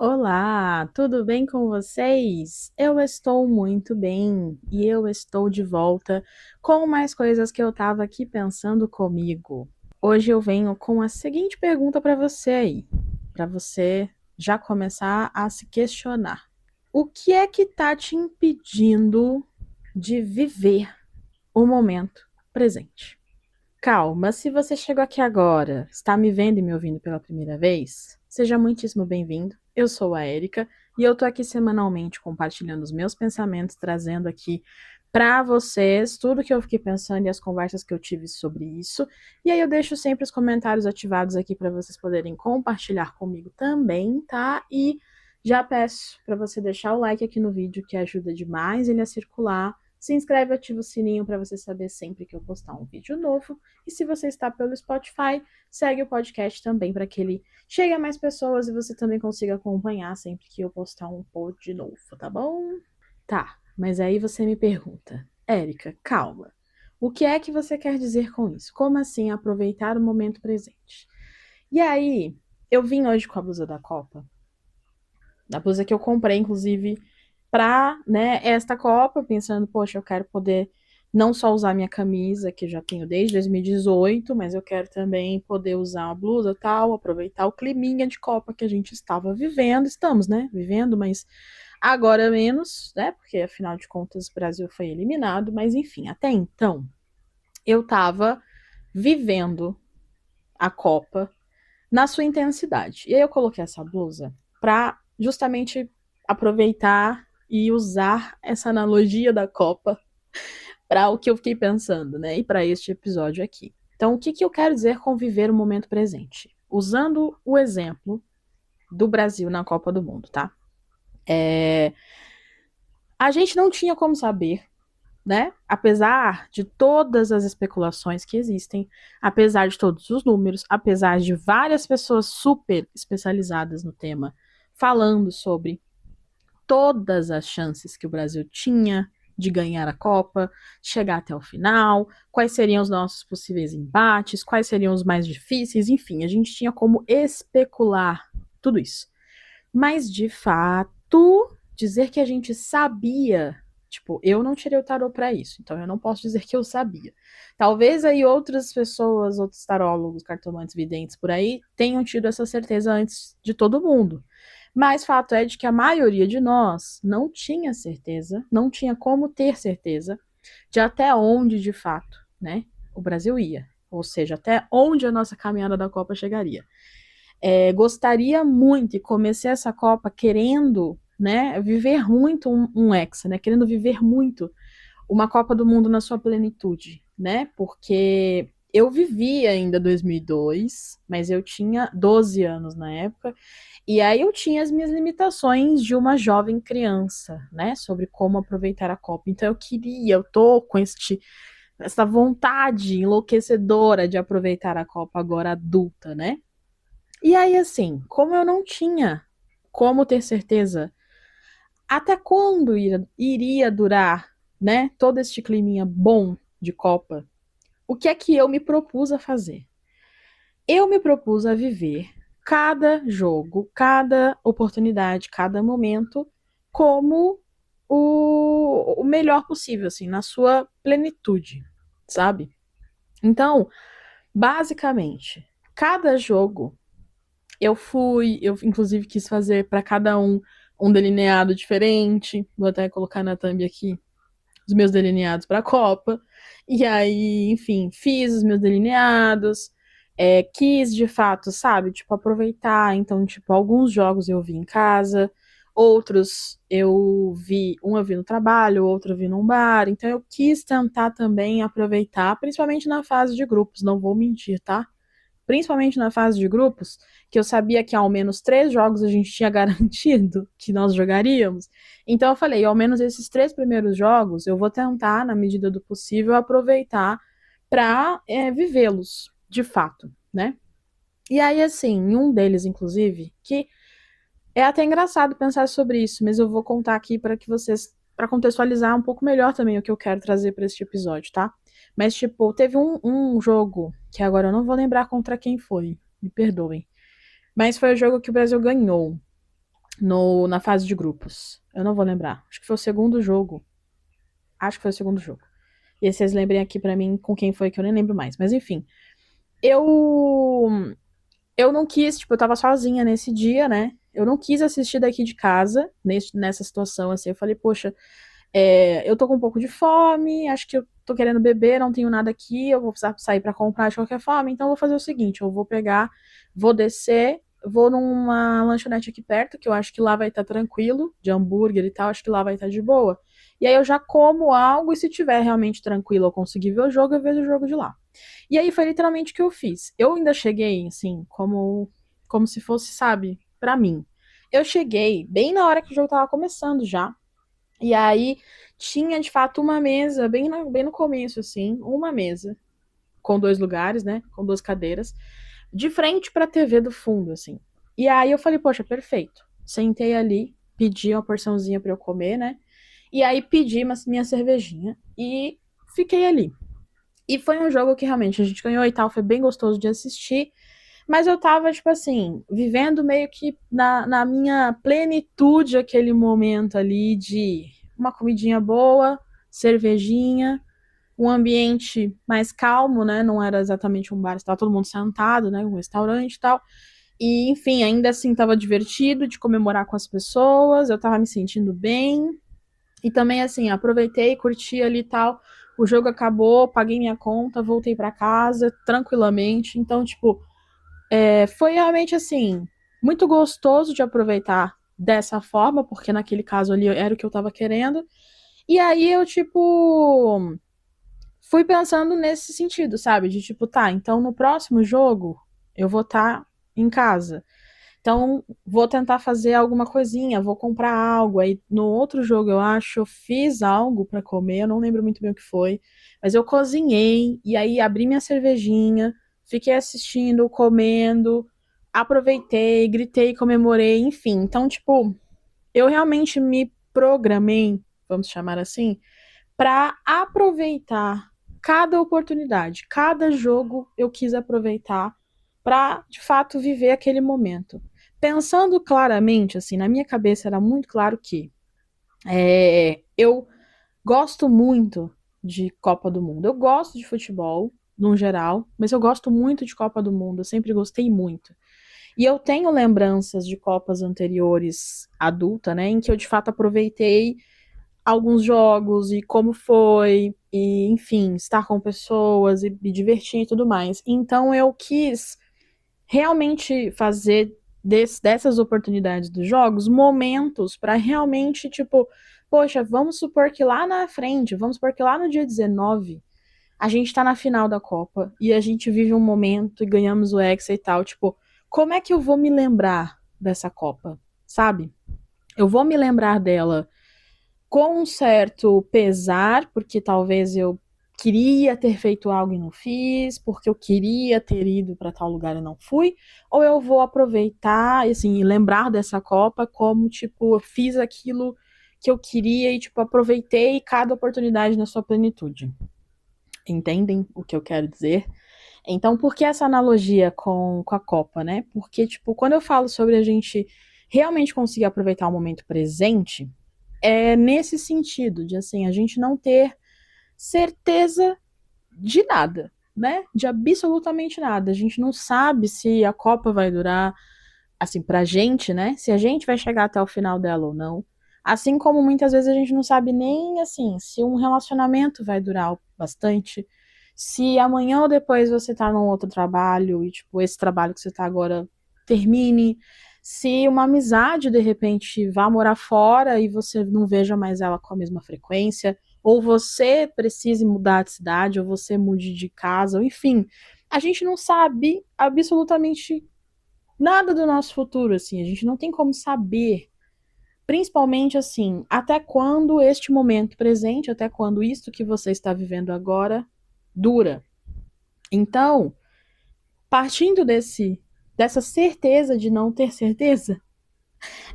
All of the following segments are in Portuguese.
Olá, tudo bem com vocês? Eu estou muito bem e eu estou de volta com mais coisas que eu estava aqui pensando comigo. Hoje eu venho com a seguinte pergunta para você aí, para você já começar a se questionar. O que é que está te impedindo de viver o momento presente? Calma, se você chegou aqui agora, está me vendo e me ouvindo pela primeira vez, seja muitíssimo bem-vindo. Eu sou a Erika e eu tô aqui semanalmente compartilhando os meus pensamentos, trazendo aqui para vocês tudo que eu fiquei pensando e as conversas que eu tive sobre isso. E aí eu deixo sempre os comentários ativados aqui para vocês poderem compartilhar comigo também, tá? E já peço para você deixar o like aqui no vídeo, que ajuda demais ele a circular. Se inscreve, ativa o sininho para você saber sempre que eu postar um vídeo novo. E se você está pelo Spotify, segue o podcast também para que ele chegue a mais pessoas e você também consiga acompanhar sempre que eu postar um pod novo, tá bom? Tá, mas aí você me pergunta, Érica, calma. O que é que você quer dizer com isso? Como assim aproveitar o momento presente? E aí, eu vim hoje com a blusa da Copa, a blusa que eu comprei, inclusive, pra, né, esta Copa, pensando, poxa, eu quero poder não só usar minha camisa, que eu já tenho desde 2018, mas eu quero também poder usar a blusa e tal, aproveitar o climinha de Copa que a gente estava vivendo, estamos, né, vivendo, mas agora menos, né, porque afinal de contas o Brasil foi eliminado, mas enfim, até então eu tava vivendo a Copa na sua intensidade. E aí eu coloquei essa blusa para justamente aproveitar e usar essa analogia da Copa para o que eu fiquei pensando, né? E para este episódio aqui. Então, o que, que eu quero dizer com viver o momento presente? Usando o exemplo do Brasil na Copa do Mundo, tá? A gente não tinha como saber, né? Apesar de todas as especulações que existem, apesar de todos os números, apesar de várias pessoas super especializadas no tema falando sobre todas as chances que o Brasil tinha de ganhar a Copa, chegar até o final, quais seriam os nossos possíveis embates, quais seriam os mais difíceis, enfim, a gente tinha como especular tudo isso. Mas, de fato, dizer que a gente sabia, tipo, eu não tirei o tarô para isso, então eu não posso dizer que eu sabia. Talvez aí outras pessoas, outros tarólogos, cartomantes, videntes por aí, tenham tido essa certeza antes de todo mundo. Mas fato é de que a maioria de nós não tinha certeza, não tinha como ter certeza de até onde, de fato, né, o Brasil ia. Ou seja, até onde a nossa caminhada da Copa chegaria. Gostaria muito e comecei essa Copa querendo, né, viver muito um Hexa, né, querendo viver muito uma Copa do Mundo na sua plenitude, né, porque eu vivi ainda 2002, mas eu tinha 12 anos na época, e aí eu tinha as minhas limitações de uma jovem criança, né, sobre como aproveitar a Copa. Então eu tô com essa vontade enlouquecedora de aproveitar a Copa agora adulta, né? E aí, assim, como eu não tinha como ter certeza até quando iria durar, né, todo este climinha bom de Copa, o que é que eu me propus a fazer? Eu me propus a viver cada jogo, cada oportunidade, cada momento como o melhor possível, assim, na sua plenitude, sabe? Então, basicamente, cada jogo eu inclusive quis fazer para cada um delineado diferente. Vou até colocar na thumb aqui os meus delineados para a Copa. E aí, enfim, fiz os meus delineados. Quis de fato, sabe, tipo, aproveitar. Então, tipo, alguns jogos eu vi em casa, outros eu vi no trabalho, outro eu vi num bar. Então, eu quis tentar também aproveitar, principalmente na fase de grupos, não vou mentir, tá? Principalmente na fase de grupos, que eu sabia que ao menos 3 jogos a gente tinha garantido que nós jogaríamos. Então eu falei, ao menos esses 3 primeiros jogos eu vou tentar, na medida do possível, aproveitar para vivê-los de fato, né? E aí, assim, em um deles, inclusive, que é até engraçado pensar sobre isso, mas eu vou contar aqui para que vocês, para contextualizar um pouco melhor também o que eu quero trazer para este episódio, tá? Mas, tipo, teve um jogo, que agora eu não vou lembrar contra quem foi, me perdoem, mas foi o jogo que o Brasil ganhou. no, na fase de grupos. Eu não vou lembrar. Acho que foi o segundo jogo. Acho que foi o segundo jogo. E aí vocês lembrem aqui pra mim com quem foi, que eu nem lembro mais. Mas enfim. Eu. Eu não quis, tipo, eu tava sozinha nesse dia, né? Eu não quis assistir daqui de casa, nessa situação, assim. Eu falei, poxa, eu tô com um pouco de fome, acho que eu tô querendo beber, não tenho nada aqui, eu vou precisar sair pra comprar de qualquer forma, então eu vou fazer o seguinte, eu vou pegar, vou descer, vou numa lanchonete aqui perto, que eu acho que lá vai estar tranquilo, de hambúrguer e tal, acho que lá vai estar de boa. E aí eu já como algo e se tiver realmente tranquilo eu conseguir ver o jogo, eu vejo o jogo de lá. E aí foi literalmente o que eu fiz. Eu ainda cheguei, assim, como se fosse, sabe, pra mim. Eu cheguei bem na hora que o jogo tava começando já. E aí tinha, de fato, uma mesa, bem no começo, assim, uma mesa, com dois lugares, né? Com duas cadeiras, de frente pra TV do fundo, assim. E aí eu falei, poxa, perfeito. Sentei ali, pedi uma porçãozinha pra eu comer, né? E aí pedi minha cervejinha e fiquei ali. E foi um jogo que realmente a gente ganhou e tal, foi bem gostoso de assistir. Mas eu tava, tipo assim, vivendo meio que na minha plenitude aquele momento ali de uma comidinha boa, cervejinha, um ambiente mais calmo, né? Não era exatamente um bar, estava todo mundo sentado, né? Um restaurante e tal. E, enfim, ainda assim tava divertido de comemorar com as pessoas, eu tava me sentindo bem. E também, assim, aproveitei, curti ali e tal. O jogo acabou, paguei minha conta, voltei para casa tranquilamente. Então, tipo, foi realmente assim, muito gostoso de aproveitar dessa forma, porque naquele caso ali era o que eu tava querendo. E aí eu, tipo, fui pensando nesse sentido, sabe? De tipo, tá, então no próximo jogo eu vou estar em casa. Então, vou tentar fazer alguma coisinha, vou comprar algo. Aí, no outro jogo, eu acho, eu fiz algo para comer, eu não lembro muito bem o que foi, mas eu cozinhei e aí abri minha cervejinha, fiquei assistindo, comendo, aproveitei, gritei, comemorei, enfim. Então, tipo, eu realmente me programei, vamos chamar assim, para aproveitar cada oportunidade, cada jogo eu quis aproveitar para de fato viver aquele momento. Pensando claramente, assim, na minha cabeça era muito claro que eu gosto muito de Copa do Mundo. Eu gosto de futebol, no geral, mas eu gosto muito de Copa do Mundo, eu sempre gostei muito. E eu tenho lembranças de Copas anteriores adulta, né, em que eu de fato aproveitei alguns jogos e como foi, e enfim, estar com pessoas e me divertir e tudo mais. Então eu quis realmente fazer dessas oportunidades dos jogos momentos para realmente, tipo, poxa, vamos supor que lá na frente, vamos supor que lá no dia 19 a gente tá na final da Copa e a gente vive um momento e ganhamos o Hexa e tal, tipo, como é que eu vou me lembrar dessa Copa, sabe? Eu vou me lembrar dela com um certo pesar, porque talvez eu queria ter feito algo e não fiz, porque eu queria ter ido para tal lugar e não fui, ou eu vou aproveitar, assim, lembrar dessa Copa como, tipo, eu fiz aquilo que eu queria e, tipo, aproveitei cada oportunidade na sua plenitude. Entendem o que eu quero dizer? Então, por que essa analogia com a Copa, né? Porque, tipo, quando eu falo sobre a gente realmente conseguir aproveitar o momento presente, é nesse sentido, de assim, a gente não ter certeza de nada, né? De absolutamente nada. A gente não sabe se a Copa vai durar, assim, pra gente, né? Se a gente vai chegar até o final dela ou não. Assim como muitas vezes a gente não sabe nem, assim, se um relacionamento vai durar bastante. Se amanhã ou depois você tá num outro trabalho e, tipo, esse trabalho que você tá agora termine. Se uma amizade, de repente, vá morar fora e você não veja mais ela com a mesma frequência, ou você precise mudar de cidade, ou você mude de casa, ou enfim. A gente não sabe absolutamente nada do nosso futuro, assim. A gente não tem como saber, principalmente assim, até quando este momento presente, até quando isto que você está vivendo agora dura. Então, partindo dessa certeza de não ter certeza,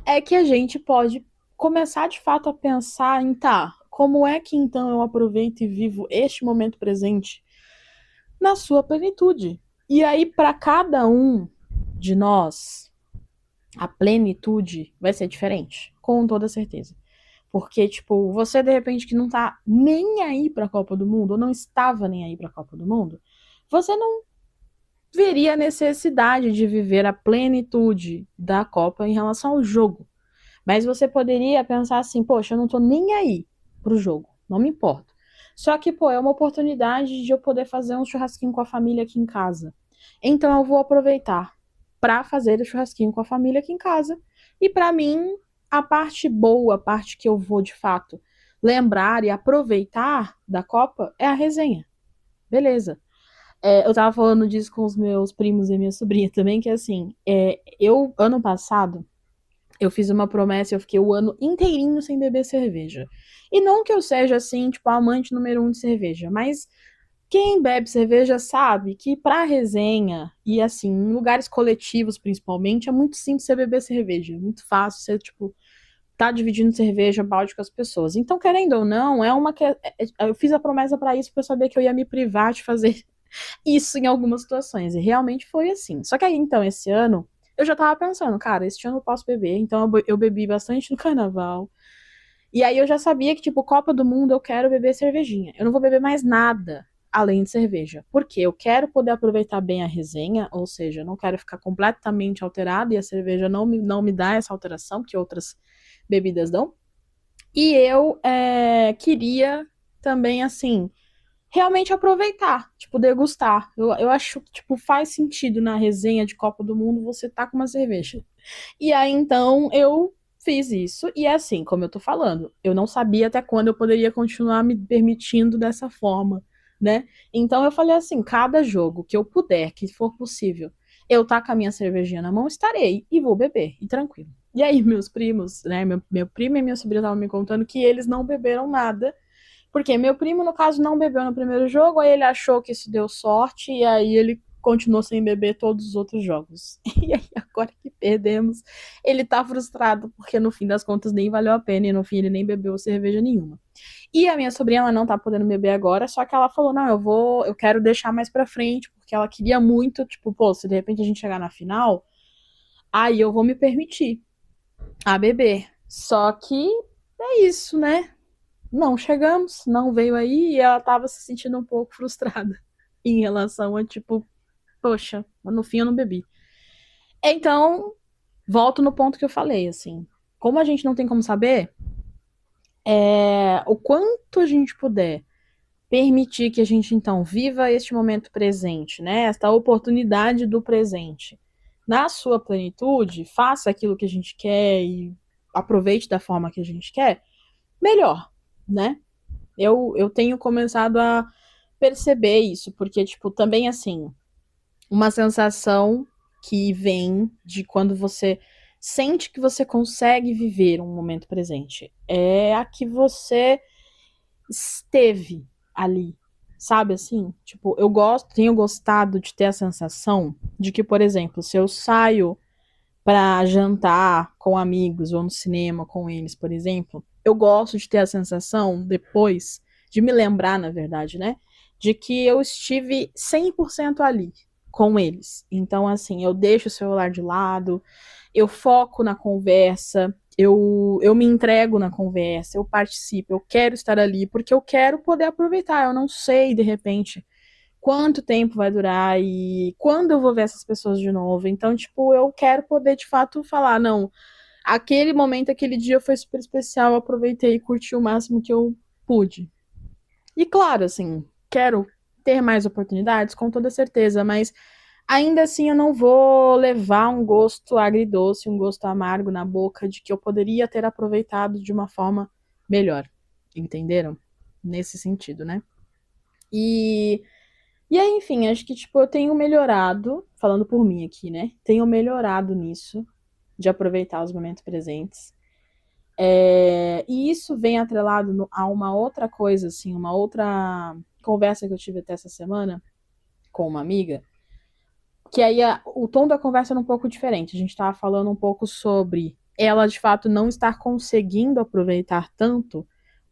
é que a gente pode começar de fato a pensar em tá, como é que então eu aproveito e vivo este momento presente na sua plenitude? E aí, para cada um de nós, a plenitude vai ser diferente, com toda certeza. Porque, tipo, você de repente que não tá nem aí pra Copa do Mundo, ou não estava nem aí pra Copa do Mundo, você não veria a necessidade de viver a plenitude da Copa em relação ao jogo. Mas você poderia pensar assim, poxa, eu não tô nem aí pro jogo, não me importa. Só que, pô, é uma oportunidade de eu poder fazer um churrasquinho com a família aqui em casa. Então eu vou aproveitar para fazer o churrasquinho com a família aqui em casa. E para mim, a parte boa, a parte que eu vou de fato lembrar e aproveitar da Copa é a resenha. Beleza. Eu tava falando disso com os meus primos e minha sobrinha também, que assim, eu, ano passado, eu fiz uma promessa, eu fiquei o ano inteirinho sem beber cerveja. E não que eu seja, assim, tipo, a amante número um de cerveja, mas quem bebe cerveja sabe que pra resenha, e assim, em lugares coletivos principalmente, é muito simples você beber cerveja. É muito fácil você, tipo, tá dividindo cerveja, balde com as pessoas. Então, querendo ou não, eu fiz a promessa pra isso, porque eu sabia que eu ia me privar de fazer isso em algumas situações. E realmente foi assim. Só que aí, então, esse ano, eu já tava pensando, cara, esse ano eu posso beber. Então eu bebi bastante no carnaval. E aí eu já sabia que, tipo, Copa do Mundo eu quero beber cervejinha. Eu não vou beber mais nada além de cerveja. Porque eu quero poder aproveitar bem a resenha, ou seja, eu não quero ficar completamente alterado e a cerveja não me dá essa alteração que outras bebidas dão. E eu queria também, assim, realmente aproveitar, tipo, degustar. Eu acho que, tipo, faz sentido na resenha de Copa do Mundo você tá com uma cerveja. E aí, então, eu fiz isso. E é assim, como eu tô falando, eu não sabia até quando eu poderia continuar me permitindo dessa forma, né? Então eu falei assim, cada jogo que eu puder, que for possível, eu tá com a minha cervejinha na mão, estarei e vou beber, e tranquilo. E aí, meus primos, né? Meu primo e minha sobrinha estavam me contando que eles não beberam nada porque meu primo, no caso, não bebeu no primeiro jogo, aí ele achou que isso deu sorte, e aí ele continuou sem beber todos os outros jogos. E aí, agora que perdemos, ele tá frustrado, porque no fim das contas nem valeu a pena, e no fim ele nem bebeu cerveja nenhuma. E a minha sobrinha, ela não tá podendo beber agora, só que ela falou, não, eu quero deixar mais pra frente, porque ela queria muito, tipo, pô, se de repente a gente chegar na final, aí eu vou me permitir a beber. Só que é isso, né? Não chegamos, não veio aí e ela tava se sentindo um pouco frustrada em relação a tipo, poxa, no fim eu não bebi. Então, volto no ponto que eu falei, assim, como a gente não tem como saber, o quanto a gente puder permitir que a gente então viva este momento presente, né? Esta oportunidade do presente na sua plenitude, faça aquilo que a gente quer e aproveite da forma que a gente quer, melhor, né? Eu tenho começado a perceber isso, porque, tipo, também assim, uma sensação que vem de quando você sente que você consegue viver um momento presente. É a que você esteve ali, sabe assim? Tipo, tenho gostado de ter a sensação de que, por exemplo, se eu saio para jantar com amigos ou no cinema com eles, por exemplo, eu gosto de ter a sensação depois de me lembrar, na verdade, né, de que eu estive 100% ali com eles. Então, assim, eu deixo o celular de lado, eu foco na conversa, eu me entrego na conversa, eu participo, eu quero estar ali, porque eu quero poder aproveitar. Eu não sei, de repente, quanto tempo vai durar e quando eu vou ver essas pessoas de novo. Então, tipo, eu quero poder de fato falar, não, aquele momento, aquele dia foi super especial, eu aproveitei e curti o máximo que eu pude. E claro, assim, quero ter mais oportunidades, com toda certeza, mas ainda assim eu não vou levar um gosto agridoce, um gosto amargo na boca de que eu poderia ter aproveitado de uma forma melhor. Entenderam? Nesse sentido, né? E e aí, enfim, acho que, tipo, eu tenho melhorado, falando por mim aqui, né? Tenho melhorado nisso, de aproveitar os momentos presentes. E isso vem atrelado a uma outra coisa, assim, uma outra conversa que eu tive até essa semana com uma amiga, que aí o tom da conversa era um pouco diferente. A gente estava falando um pouco sobre ela, de fato, não estar conseguindo aproveitar tanto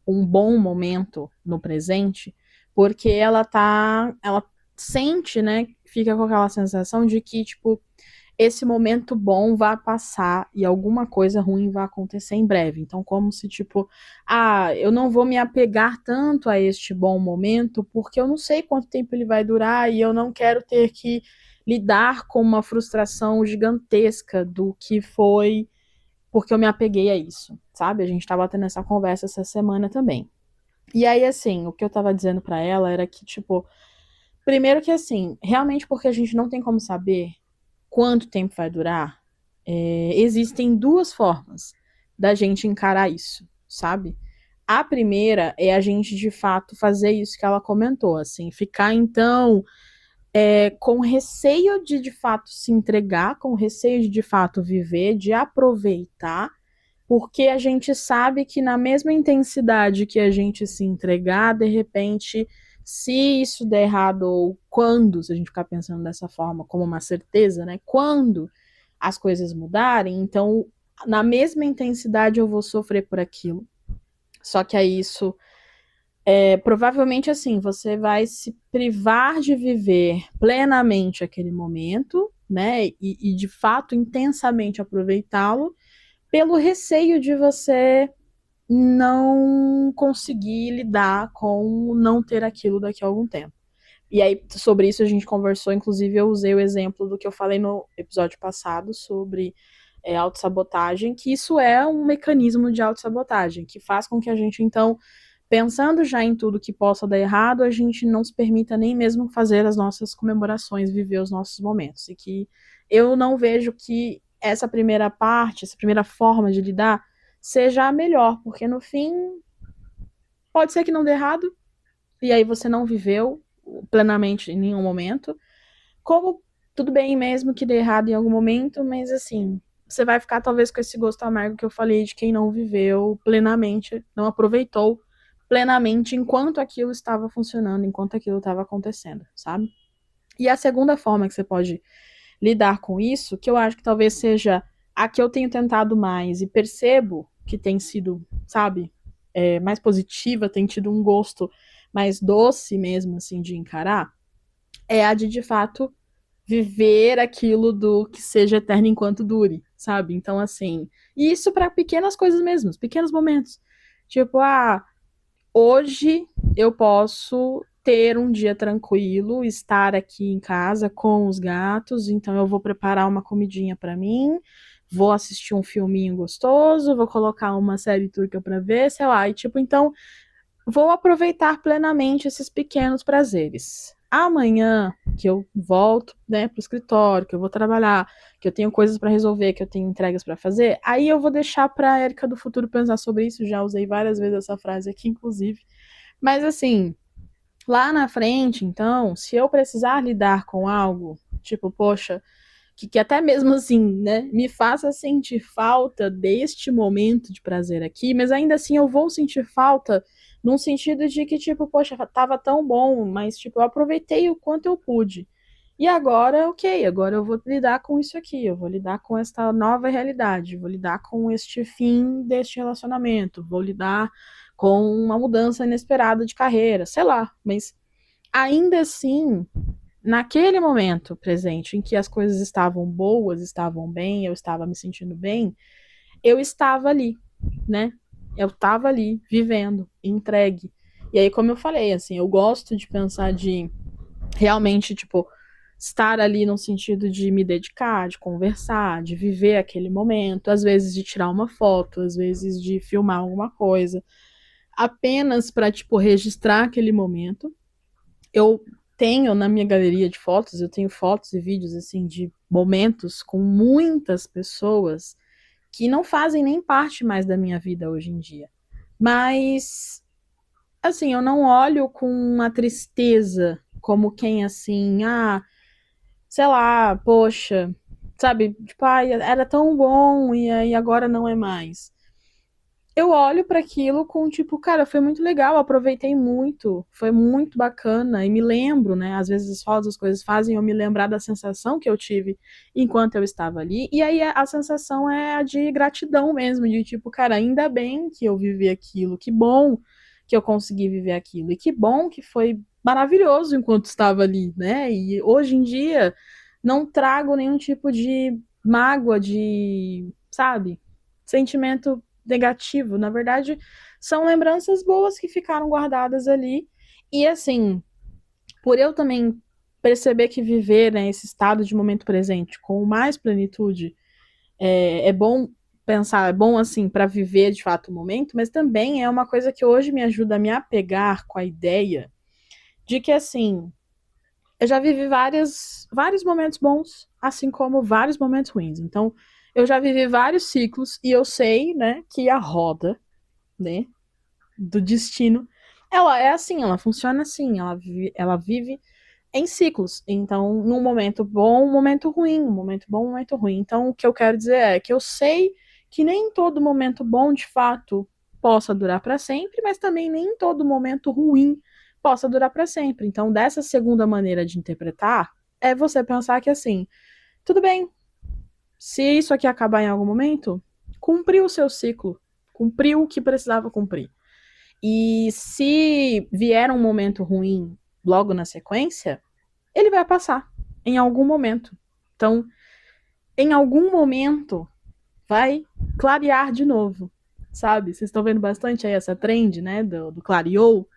um bom momento no presente, porque ela sente, né, fica com aquela sensação de que, tipo, esse momento bom vai passar e alguma coisa ruim vai acontecer em breve. Então, como se, tipo, eu não vou me apegar tanto a este bom momento, porque eu não sei quanto tempo ele vai durar e eu não quero ter que lidar com uma frustração gigantesca do que foi porque eu me apeguei a isso, sabe? A gente tava tendo essa conversa essa semana também. E aí, assim, o que eu tava dizendo pra ela era que, tipo, primeiro que, assim, realmente porque a gente não tem como saber quanto tempo vai durar, existem duas formas da gente encarar isso, sabe? A primeira é a gente, de fato, fazer isso que ela comentou, assim, ficar, então, com receio de fato, se entregar, com receio de fato, viver, de aproveitar, porque a gente sabe que na mesma intensidade que a gente se entregar, de repente, se isso der errado, ou quando, se a gente ficar pensando dessa forma, como uma certeza, né? Quando as coisas mudarem, então, na mesma intensidade eu vou sofrer por aquilo. Só que aí isso provavelmente assim, você vai se privar de viver plenamente aquele momento, né? E de fato intensamente aproveitá-lo, pelo receio de você não conseguir lidar com não ter aquilo daqui a algum tempo. E aí, sobre isso, a gente conversou, inclusive eu usei o exemplo do que eu falei no episódio passado sobre autossabotagem, que isso é um mecanismo de autossabotagem, que faz com que a gente, então, pensando já em tudo que possa dar errado, a gente não se permita nem mesmo fazer as nossas comemorações, viver os nossos momentos. E que eu não vejo que essa primeira parte, essa primeira forma de lidar, seja a melhor, porque no fim pode ser que não dê errado, e aí você não viveu plenamente em nenhum momento. Como tudo bem mesmo que dê errado em algum momento, mas assim, você vai ficar talvez com esse gosto amargo que eu falei de quem não viveu plenamente, não aproveitou plenamente enquanto aquilo estava funcionando, enquanto aquilo estava acontecendo, sabe? E a segunda forma que você pode lidar com isso, que eu acho que talvez seja a que eu tenho tentado mais e percebo que tem sido, sabe, mais positiva, tem tido um gosto mais doce mesmo, assim, de encarar, é a de fato, viver aquilo do que seja eterno enquanto dure, sabe? Então, assim, e isso para pequenas coisas mesmo, pequenos momentos. Tipo, hoje eu posso ter um dia tranquilo, estar aqui em casa com os gatos, então eu vou preparar uma comidinha para mim, vou assistir um filminho gostoso, vou colocar uma série turca para ver, sei lá, e tipo, então vou aproveitar plenamente esses pequenos prazeres. Amanhã, que eu volto, né, pro escritório, que eu vou trabalhar, que eu tenho coisas para resolver, que eu tenho entregas para fazer, aí eu vou deixar para Erika do futuro pensar sobre isso. Já usei várias vezes essa frase aqui, inclusive. Mas assim, lá na frente, então, se eu precisar lidar com algo, tipo, poxa, que até mesmo assim, né, me faça sentir falta deste momento de prazer aqui, mas ainda assim eu vou sentir falta num sentido de que, tipo, poxa, tava tão bom, mas, tipo, eu aproveitei o quanto eu pude. E agora, ok, agora eu vou lidar com isso aqui, eu vou lidar com esta nova realidade, vou lidar com este fim deste relacionamento, vou lidar com uma mudança inesperada de carreira, sei lá, mas ainda assim, naquele momento presente em que as coisas estavam boas, estavam bem, eu estava me sentindo bem, eu estava ali, né? Eu estava ali, vivendo, entregue. E aí, como eu falei, assim, eu gosto de pensar de realmente, tipo, estar ali no sentido de me dedicar, de conversar, de viver aquele momento, às vezes de tirar uma foto, às vezes de filmar alguma coisa, apenas para, tipo, registrar aquele momento. Eu tenho na minha galeria de fotos, eu tenho fotos e vídeos assim de momentos com muitas pessoas que não fazem nem parte mais da minha vida hoje em dia. Mas assim, eu não olho com uma tristeza como quem assim, sei lá, poxa, sabe, tipo, era tão bom e aí agora não é mais. Eu olho para aquilo com tipo, cara, foi muito legal, aproveitei muito, foi muito bacana e me lembro, né? Às vezes as fotos, as coisas fazem eu me lembrar da sensação que eu tive enquanto eu estava ali. E aí a sensação é a de gratidão mesmo, de tipo, cara, ainda bem que eu vivi aquilo, que bom que eu consegui viver aquilo e que bom que foi maravilhoso enquanto estava ali, né? E hoje em dia não trago nenhum tipo de mágoa, de, sabe, sentimento negativo. Na verdade, são lembranças boas que ficaram guardadas ali. E assim, por eu também perceber que viver, né, esse estado de momento presente com mais plenitude é bom pensar, é bom assim para viver de fato o momento, mas também é uma coisa que hoje me ajuda a me apegar com a ideia de que assim, eu já vivi vários momentos bons, assim como vários momentos ruins. Então, eu já vivi vários ciclos e eu sei, né, que a roda, né, do destino, ela é assim, ela funciona assim, ela vive em ciclos. Então, num momento bom, um momento ruim, um momento bom, um momento ruim. Então, o que eu quero dizer é que eu sei que nem todo momento bom, de fato, possa durar para sempre, mas também nem todo momento ruim possa durar para sempre. Então, dessa segunda maneira de interpretar, é você pensar que assim, tudo bem, se isso aqui acabar em algum momento, cumpriu o seu ciclo, cumpriu o que precisava cumprir. E se vier um momento ruim logo na sequência, ele vai passar em algum momento. Então, em algum momento, vai clarear de novo, sabe? Vocês estão vendo bastante aí essa trend, né, do clareou.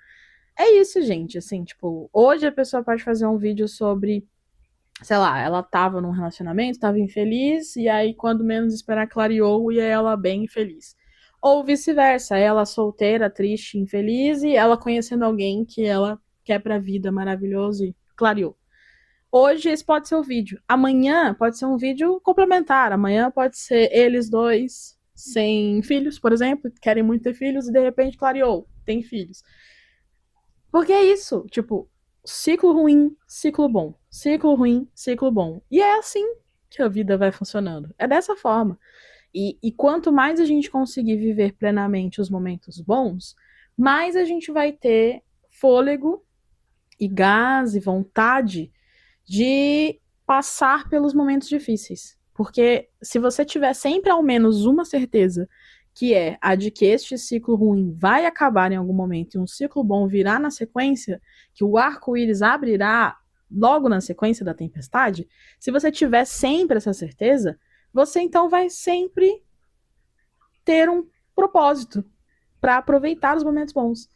É isso, gente, assim, tipo, hoje a pessoa pode fazer um vídeo sobre, sei lá, ela tava num relacionamento, tava infeliz, e aí quando menos esperar clareou e ela bem feliz. Ou vice-versa, ela solteira, triste, infeliz, e ela conhecendo alguém que ela quer pra vida maravilhoso e clareou. Hoje esse pode ser o vídeo. Amanhã pode ser um vídeo complementar. Amanhã pode ser eles dois sem filhos, por exemplo, querem muito ter filhos e de repente clareou, tem filhos. Porque é isso, tipo, ciclo ruim, ciclo bom. Ciclo ruim, ciclo bom. E é assim que a vida vai funcionando. É dessa forma. E quanto mais a gente conseguir viver plenamente os momentos bons, mais a gente vai ter fôlego e gás e vontade de passar pelos momentos difíceis. Porque se você tiver sempre ao menos uma certeza, que é a de que este ciclo ruim vai acabar em algum momento e um ciclo bom virá na sequência, que o arco-íris abrirá logo na sequência da tempestade, se você tiver sempre essa certeza, você então vai sempre ter um propósito para aproveitar os momentos bons.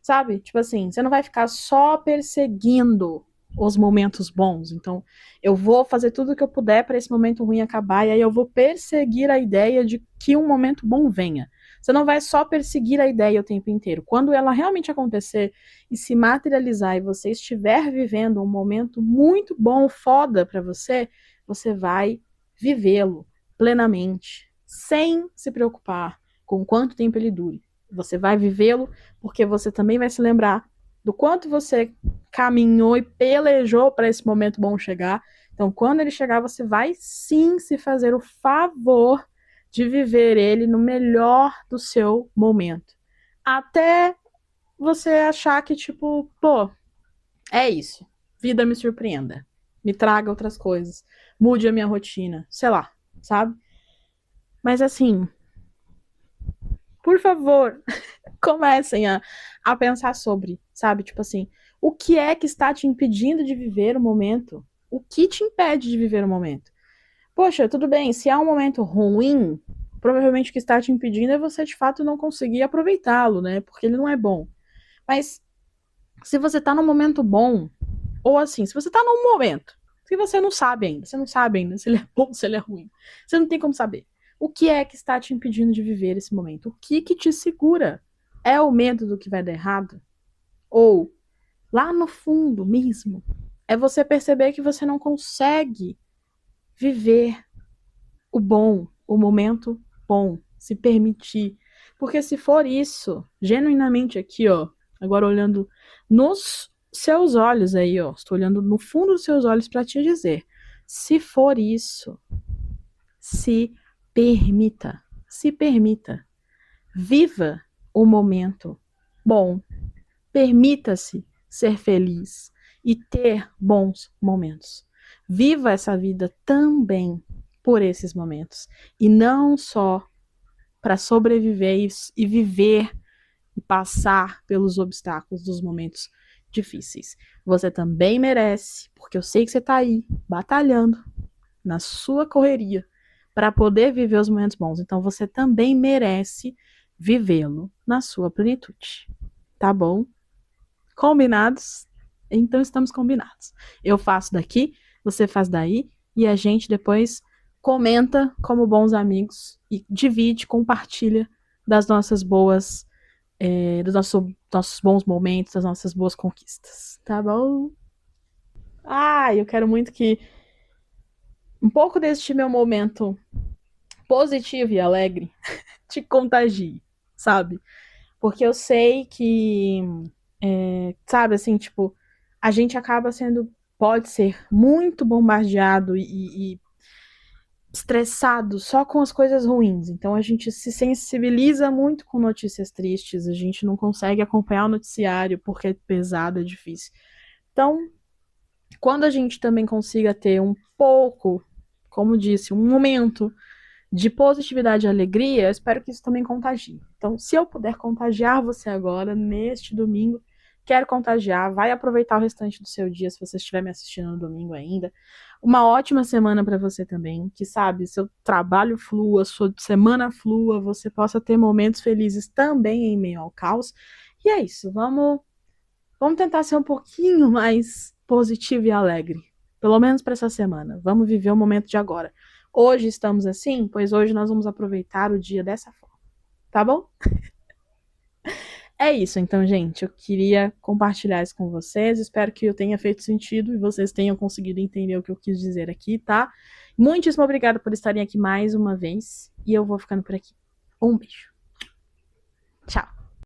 Sabe? Tipo assim, você não vai ficar só perseguindo os momentos bons. Então, eu vou fazer tudo o que eu puder para esse momento ruim acabar, e aí eu vou perseguir a ideia de que um momento bom venha. Você não vai só perseguir a ideia o tempo inteiro. Quando ela realmente acontecer e se materializar e você estiver vivendo um momento muito bom, foda para você, você vai vivê-lo plenamente, sem se preocupar com quanto tempo ele dure. Você vai vivê-lo porque você também vai se lembrar do quanto você caminhou e pelejou para esse momento bom chegar. Então, quando ele chegar, você vai sim se fazer o favor de viver ele no melhor do seu momento. Até você achar que, tipo, pô, é isso. Vida me surpreenda. Me traga outras coisas. Mude a minha rotina. Sei lá, sabe? Mas assim, por favor, comecem a pensar sobre, sabe? Tipo assim, o que é que está te impedindo de viver o momento? O que te impede de viver o momento? Poxa, tudo bem, se há um momento ruim, provavelmente o que está te impedindo é você de fato não conseguir aproveitá-lo, né? Porque ele não é bom. Mas se você tá num momento bom, ou assim, se você tá num momento que você não sabe ainda, você não sabe ainda se ele é bom, se ele é ruim, você não tem como saber. O que é que está te impedindo de viver esse momento? O que te segura? É o medo do que vai dar errado? Ou, lá no fundo mesmo, é você perceber que você não consegue viver o bom, o momento bom, se permitir. Porque se for isso, genuinamente aqui, ó, agora olhando nos seus olhos aí, ó, estou olhando no fundo dos seus olhos para te dizer, se for isso, se permita, se permita, viva o momento bom, permita-se ser feliz e ter bons momentos. Viva essa vida também por esses momentos e não só para sobreviver e viver e passar pelos obstáculos dos momentos difíceis. Você também merece, porque eu sei que você tá aí batalhando na sua correria para poder viver os momentos bons. Então você também merece vivê-lo na sua plenitude. Tá bom? Combinados? Então estamos combinados. Eu faço daqui, você faz daí e a gente depois comenta como bons amigos e divide, compartilha das nossas boas, dos nossos bons momentos, das nossas boas conquistas. Tá bom? Ah, eu quero muito que um pouco deste meu momento positivo e alegre te contagie, sabe? Porque eu sei que, sabe, assim, tipo, a gente acaba sendo, pode ser muito bombardeado e estressado só com as coisas ruins. Então a gente se sensibiliza muito com notícias tristes, a gente não consegue acompanhar o noticiário porque é pesado, é difícil. Então, quando a gente também consiga ter um pouco, como disse, um momento de positividade e alegria, eu espero que isso também contagie. Então, se eu puder contagiar você agora, neste domingo, quero contagiar, vai aproveitar o restante do seu dia, se você estiver me assistindo no domingo ainda. Uma ótima semana para você também, que sabe, seu trabalho flua, sua semana flua, você possa ter momentos felizes também em meio ao caos. E é isso, vamos tentar ser um pouquinho mais positivo e alegre, pelo menos para essa semana. Vamos viver o momento de agora. Hoje estamos assim, pois hoje nós vamos aproveitar o dia dessa forma, tá bom? É isso, então, gente. Eu queria compartilhar isso com vocês. Espero que eu tenha feito sentido e vocês tenham conseguido entender o que eu quis dizer aqui, tá? Muitíssimo obrigada por estarem aqui mais uma vez. E eu vou ficando por aqui. Um beijo. Tchau.